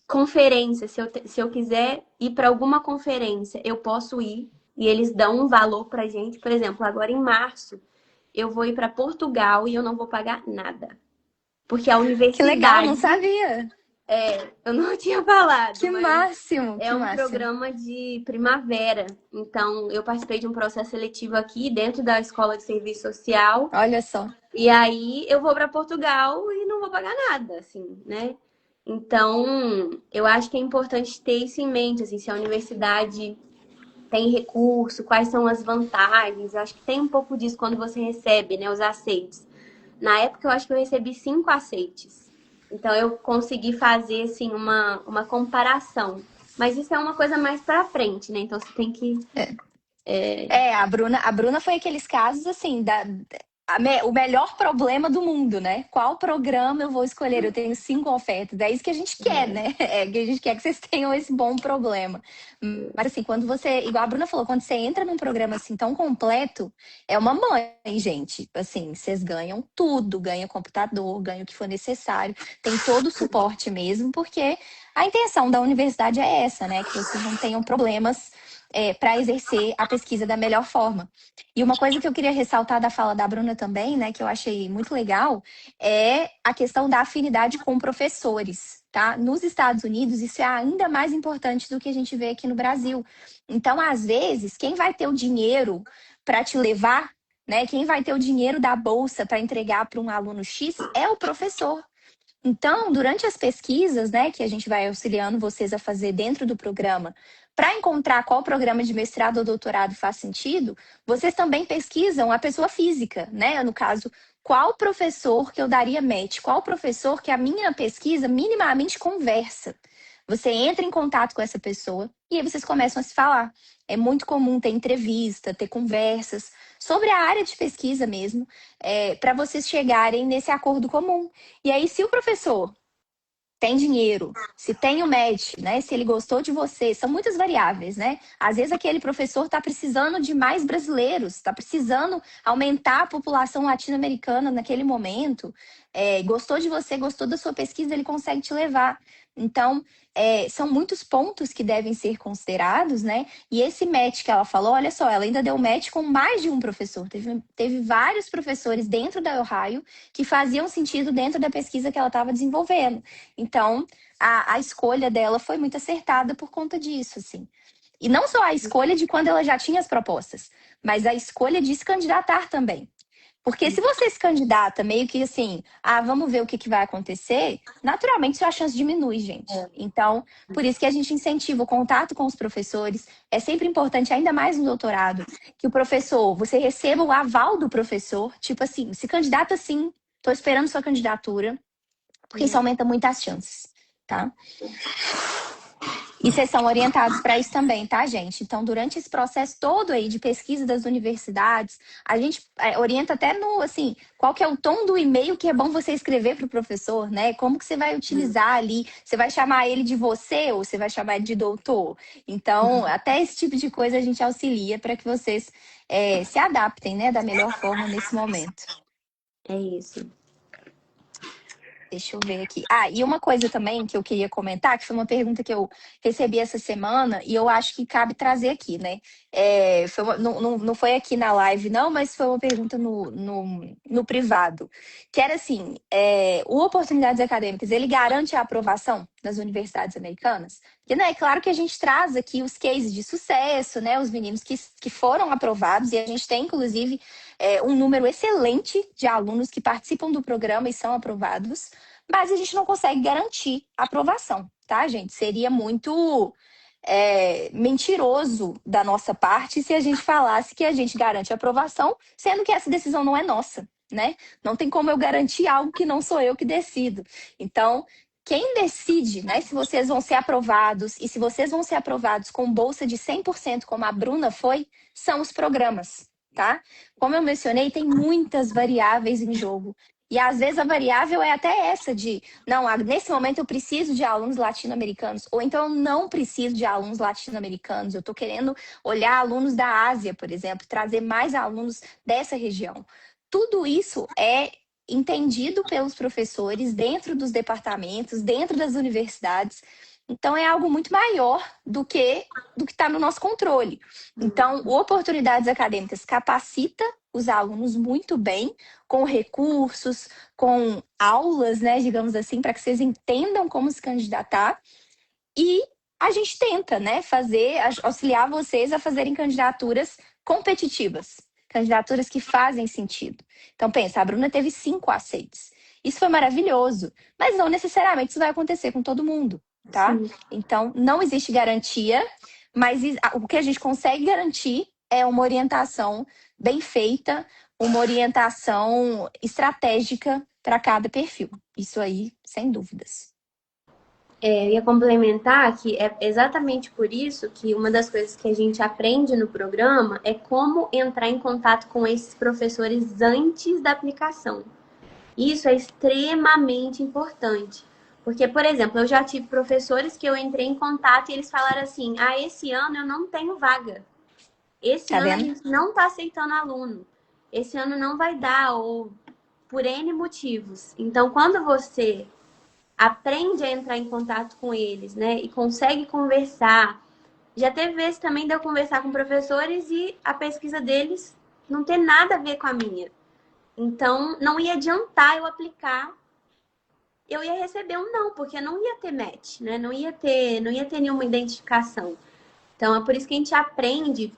conferência, se eu quiser ir para alguma conferência, eu posso ir e eles dão um valor para gente. Por exemplo, agora em março, eu vou ir para Portugal e eu não vou pagar nada. Porque a universidade... Que legal, não sabia. Eu não tinha falado, Que mas máximo, é um programa de primavera. Então, eu participei de um processo seletivo aqui dentro da Escola de Serviço Social. Olha só. E aí eu vou para Portugal e não vou pagar nada, assim, né? Então, eu acho que é importante ter isso em mente, assim, se a universidade tem recurso, quais são as vantagens. Eu acho que tem um pouco disso quando você recebe, né, os aceites. Na época, eu acho que eu recebi 5 aceites. Então, eu consegui fazer, assim, uma comparação. Mas isso é uma coisa mais pra frente, né? Então você tem que. A Bruna foi aqueles casos assim, o melhor problema do mundo, né? Qual programa eu vou escolher? Eu tenho 5 ofertas. É isso que a gente quer, né? É que a gente quer que vocês tenham esse bom problema. Mas assim, quando você, igual a Bruna falou, quando você entra num programa assim tão completo, é uma mãe, gente. Assim, vocês ganham tudo, ganha computador, ganha o que for necessário, tem todo o suporte mesmo, porque a intenção da universidade é essa, né? Que vocês não tenham problemas para exercer a pesquisa da melhor forma. E uma coisa que eu queria ressaltar da fala da Bruna também, né, que eu achei muito legal, é a questão da afinidade com professores, tá? Nos Estados Unidos, isso é ainda mais importante do que a gente vê aqui no Brasil. Então, às vezes, quem vai ter o dinheiro para te levar, né, quem vai ter o dinheiro da bolsa para entregar para um aluno X é o professor. Então, durante as pesquisas, né, que a gente vai auxiliando vocês a fazer dentro do programa, para encontrar qual programa de mestrado ou doutorado faz sentido, vocês também pesquisam a pessoa física, né? No caso, qual professor que eu daria match, qual professor que a minha pesquisa minimamente conversa. Você entra em contato com essa pessoa e aí vocês começam a se falar. É muito comum ter entrevista, ter conversas sobre a área de pesquisa mesmo, para vocês chegarem nesse acordo comum. E aí, se o professor tem dinheiro, se tem o match, né? Se ele gostou de você, são muitas variáveis, né? Às vezes aquele professor está precisando de mais brasileiros, está precisando aumentar a população latino-americana naquele momento. Gostou de você, gostou da sua pesquisa, ele consegue te levar. Então, são muitos pontos que devem ser considerados, né? E esse match que ela falou, olha só, ela ainda deu match com mais de um professor. Teve vários professores dentro da Ohio que faziam sentido dentro da pesquisa que ela estava desenvolvendo. Então, a escolha dela foi muito acertada por conta disso, assim. E não só a escolha de quando ela já tinha as propostas, mas a escolha de se candidatar também. Porque se você se candidata meio que assim, vamos ver o que vai acontecer, naturalmente sua chance diminui, gente. Então, por isso que a gente incentiva o contato com os professores. É sempre importante, ainda mais no doutorado, que o professor, você receba o aval do professor, tipo assim, se candidata sim, estou esperando sua candidatura, porque isso aumenta muito as chances, tá? E vocês são orientados para isso também, tá, gente? Então, durante esse processo todo aí de pesquisa das universidades, a gente orienta até no, assim, qual que é o tom do e-mail que é bom você escrever para o professor, né? Como que você vai utilizar ali? Você vai chamar ele de você ou você vai chamar ele de doutor? Então, até esse tipo de coisa a gente auxilia para que vocês se adaptem, né, da melhor forma nesse momento. É isso. Deixa eu ver aqui. E uma coisa também que eu queria comentar, que foi uma pergunta que eu recebi essa semana, e eu acho que cabe trazer aqui, né? Não foi aqui na live, não, mas foi uma pergunta no privado. Que era assim: o Oportunidades Acadêmicas, ele garante a aprovação das universidades americanas? Porque, né, é claro que a gente traz aqui os cases de sucesso, né? Os meninos que foram aprovados, e a gente tem, inclusive, um número excelente de alunos que participam do programa e são aprovados, mas a gente não consegue garantir a aprovação, tá, gente? Seria muito mentiroso da nossa parte se a gente falasse que a gente garante a aprovação, sendo que essa decisão não é nossa, né? Não tem como eu garantir algo que não sou eu que decido. Então, quem decide, né, se vocês vão ser aprovados e se vocês vão ser aprovados com bolsa de 100%, como a Bruna foi, são os programas, tá? Como eu mencionei, tem muitas variáveis em jogo. E às vezes a variável é até essa de, não, nesse momento eu preciso de alunos latino-americanos, ou então eu não preciso de alunos latino-americanos, eu estou querendo olhar alunos da Ásia, por exemplo, trazer mais alunos dessa região. Tudo isso é entendido pelos professores dentro dos departamentos, dentro das universidades. Então é algo muito maior do que está no nosso controle. Então, o Oportunidades Acadêmicas capacita os alunos muito bem, com recursos, com aulas, né, digamos assim, para que vocês entendam como se candidatar. E a gente tenta, né, auxiliar vocês a fazerem candidaturas competitivas, candidaturas que fazem sentido. Então, pensa, a Bruna teve 5 aceites. Isso foi maravilhoso, mas não necessariamente isso vai acontecer com todo mundo, tá? Sim. Então, não existe garantia, mas o que a gente consegue garantir é uma orientação bem feita, uma orientação estratégica para cada perfil. Isso aí, sem dúvidas. Eu ia complementar que é exatamente por isso que uma das coisas que a gente aprende no programa é como entrar em contato com esses professores antes da aplicação. Isso é extremamente importante. Porque, por exemplo, eu já tive professores que eu entrei em contato e eles falaram assim: ah, esse ano eu não tenho vaga. Esse Tá ano a vendo? gente não está aceitando aluno. Esse ano não vai dar, ou por N motivos. Então, quando você aprende a entrar em contato com eles, né, e consegue conversar. Já teve vezes também de eu conversar com professores e a pesquisa deles não ter nada a ver com a minha. Então, não ia adiantar eu aplicar, eu ia receber um não, porque não ia ter match, né? Não ia ter nenhuma identificação. Então, é por isso que a gente aprende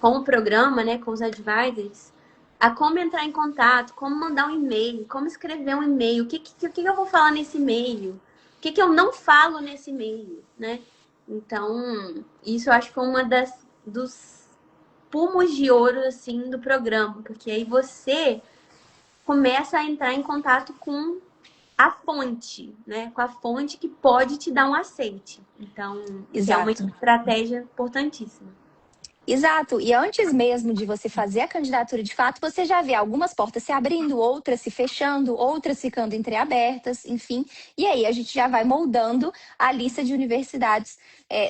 com o programa, né, com os advisors, a como entrar em contato, como mandar um e-mail, como escrever um e-mail, o que eu vou falar nesse e-mail, o que eu não falo nesse e-mail, né? Então, isso eu acho que foi uma dos pulmos de ouro, assim, do programa, porque aí você começa a entrar em contato com a fonte, né? Com a fonte que pode te dar um aceite. Então, que é uma Exato. estratégia importantíssima. Exato. E antes mesmo de você fazer a candidatura de fato, você já vê algumas portas se abrindo, outras se fechando, outras ficando entreabertas, enfim. E aí a gente já vai moldando a lista de universidades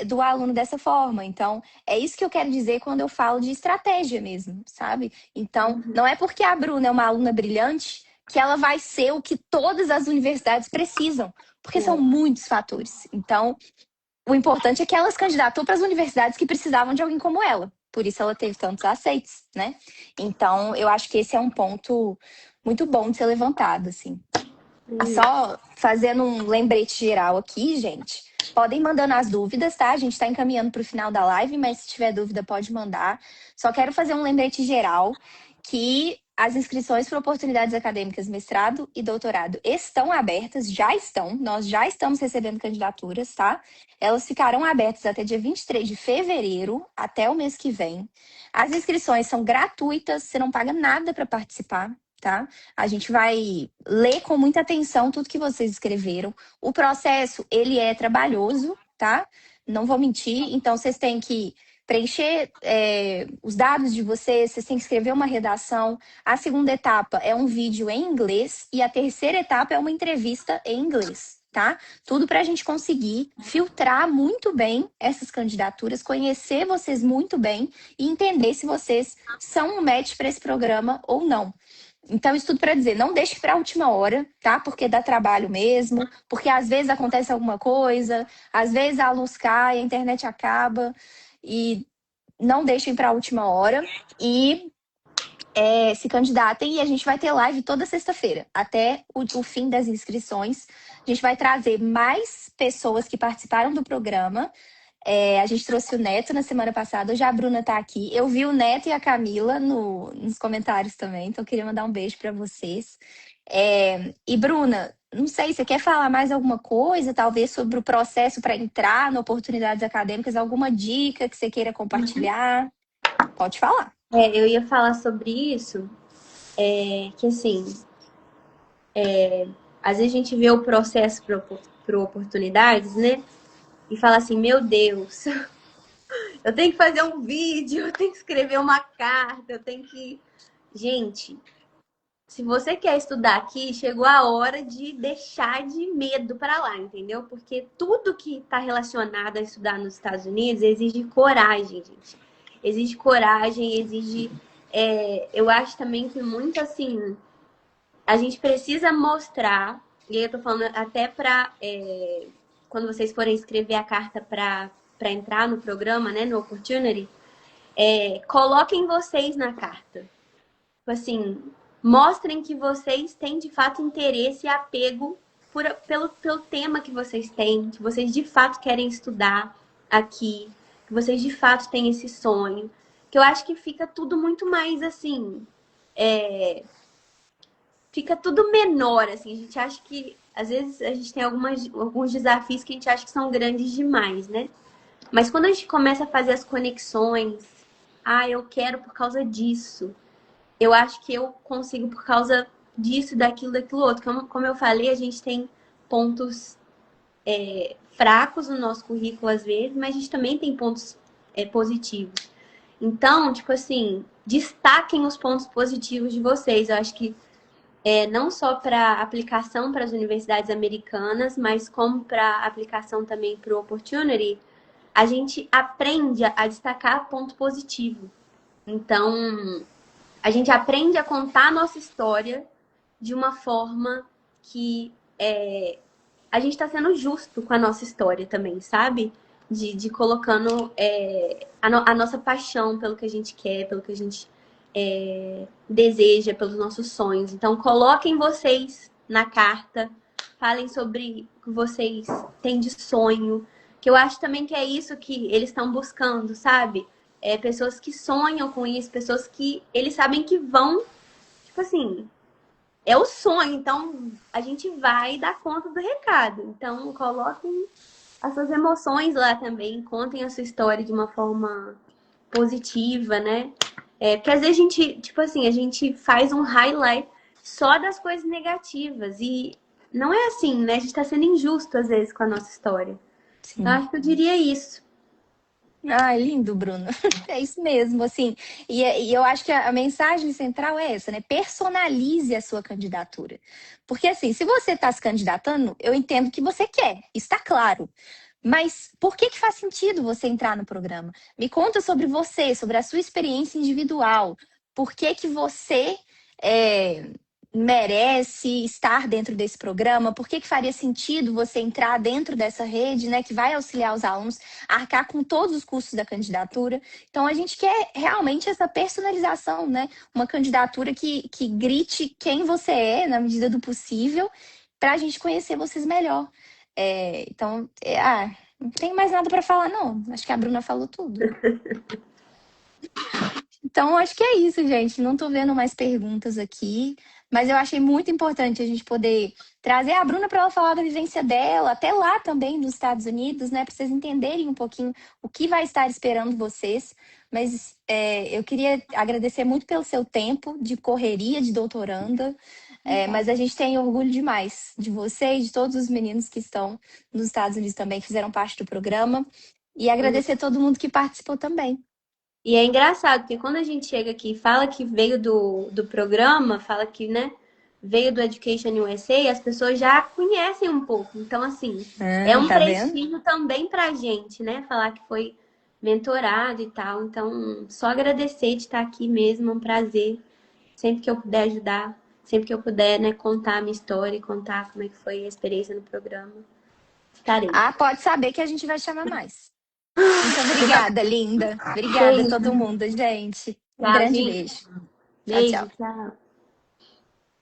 do aluno dessa forma. Então, é isso que eu quero dizer quando eu falo de estratégia mesmo, sabe? Então, não é porque a Bruna é uma aluna brilhante que ela vai ser o que todas as universidades precisam, porque são É. muitos fatores. Então, o importante é que ela se candidatou para as universidades que precisavam de alguém como ela. Por isso ela teve tantos aceites, né? Então, eu acho que esse é um ponto muito bom de ser levantado, assim. Só fazendo um lembrete geral aqui, gente. Podem mandando as dúvidas, tá? A gente está encaminhando para o final da live, mas se tiver dúvida, pode mandar. Só quero fazer um lembrete geral que as inscrições para oportunidades acadêmicas, mestrado e doutorado estão abertas, já estão. Nós já estamos recebendo candidaturas, tá? Elas ficarão abertas até dia 23 de fevereiro, até o mês que vem. As inscrições são gratuitas, você não paga nada para participar, tá? A gente vai ler com muita atenção tudo que vocês escreveram. O processo, ele é trabalhoso, tá? Não vou mentir. Então, vocês têm que preencher os dados de vocês têm que escrever uma redação. A segunda etapa é um vídeo em inglês e a terceira etapa é uma entrevista em inglês, tá? Tudo para a gente conseguir filtrar muito bem essas candidaturas, conhecer vocês muito bem e entender se vocês são um match para esse programa ou não. Então, isso tudo para dizer, não deixe para a última hora, tá? Porque dá trabalho mesmo, porque às vezes acontece alguma coisa, às vezes a luz cai, a internet acaba, e não deixem para a última hora. E se candidatem e a gente vai ter live toda sexta-feira, até o fim das inscrições. A gente vai trazer mais pessoas que participaram do programa. A gente trouxe o Neto na semana passada, hoje a Bruna tá aqui. Eu vi o Neto e a Camila nos comentários também, então eu queria mandar um beijo para vocês. E Bruna, não sei, você quer falar mais alguma coisa, talvez sobre o processo para entrar na oportunidades acadêmicas, alguma dica que você queira compartilhar? Pode falar. Eu ia falar sobre isso, que assim, às vezes a gente vê o processo para oportunidades, né? E fala assim, meu Deus, eu tenho que fazer um vídeo, eu tenho que escrever uma carta, eu tenho que. Gente, se você quer estudar aqui, chegou a hora de deixar de medo para lá, entendeu? Porque tudo que está relacionado a estudar nos Estados Unidos exige coragem, gente. Exige coragem, exige. Eu acho também que muito assim. A gente precisa mostrar, e aí eu tô falando até para quando vocês forem escrever a carta para entrar no programa, né, no Opportunity, coloquem vocês na carta. Tipo assim, mostrem que vocês têm de fato interesse e apego pelo tema que vocês têm, que vocês de fato querem estudar aqui, que vocês de fato têm esse sonho. Que eu acho que fica tudo muito mais assim. Fica tudo menor, assim. A gente acha que, às vezes, a gente tem alguns desafios que a gente acha que são grandes demais, né? Mas quando a gente começa a fazer as conexões, eu quero por causa disso. Eu acho que eu consigo por causa disso, daquilo outro. Como eu falei, a gente tem pontos fracos no nosso currículo às vezes, mas a gente também tem pontos positivos. Então, tipo assim, destaquem os pontos positivos de vocês. Eu acho que não só para aplicação para as universidades americanas, mas como para aplicação também para o Opportunity, a gente aprende a destacar ponto positivo. Então, a gente aprende a contar a nossa história de uma forma que a gente está sendo justo com a nossa história também, sabe? De colocando a nossa paixão pelo que a gente quer, pelo que a gente deseja, pelos nossos sonhos. Então, coloquem vocês na carta, falem sobre o que vocês têm de sonho, que eu acho também que é isso que eles estão buscando, sabe? Pessoas que sonham com isso, pessoas que eles sabem que vão, tipo assim, é o sonho, então a gente vai dar conta do recado. Então, coloquem as suas emoções lá também, contem a sua história de uma forma positiva, né? Porque às vezes a gente, tipo assim, a gente faz um highlight só das coisas negativas e não é assim, né? A gente tá sendo injusto às vezes com a nossa história. Então, Sim. acho que eu diria isso. Ah, lindo, Bruno. É isso mesmo, assim. E eu acho que a mensagem central é essa, né? Personalize a sua candidatura. Porque, assim, se você está se candidatando, eu entendo que você quer, está claro. Mas por que que faz sentido você entrar no programa? Me conta sobre você, sobre a sua experiência individual. Por que que você é, merece estar dentro desse programa? Por que que faria sentido você entrar dentro dessa rede, né, que vai auxiliar os alunos a arcar com todos os custos da candidatura? Então, a gente quer realmente essa personalização, né? Uma candidatura que grite quem você é, na medida do possível, para a gente conhecer vocês melhor. Não tem mais nada para falar, não. Acho que a Bruna falou tudo. Então, acho que é isso, gente. Não estou vendo mais perguntas aqui, mas eu achei muito importante a gente poder trazer a Bruna para ela falar da vivência dela, até lá também nos Estados Unidos, né? Para vocês entenderem um pouquinho o que vai estar esperando vocês. Mas eu queria agradecer muito pelo seu tempo de correria de doutoranda. Mas a gente tem orgulho demais de você e de todos os meninos que estão nos Estados Unidos também, que fizeram parte do programa. E agradecer a todo mundo que participou também. E é engraçado, porque quando a gente chega aqui e fala que veio do programa, fala que, né, veio do Education USA, as pessoas já conhecem um pouco. Então, assim, é Ah, um tá vendo? prestígio também pra gente, né? Falar que foi mentorado e tal. Então, só agradecer de estar aqui mesmo, é um prazer. Sempre que eu puder ajudar, sempre que eu puder, né, contar a minha história e contar como é que foi a experiência no programa, estarei. Ah, pode saber que a gente vai chamar mais. Muito obrigada, linda. Que Obrigada a isso. todo mundo, gente. Um Tchau, grande gente. beijo. Tchau, Beijo, tchau. tchau.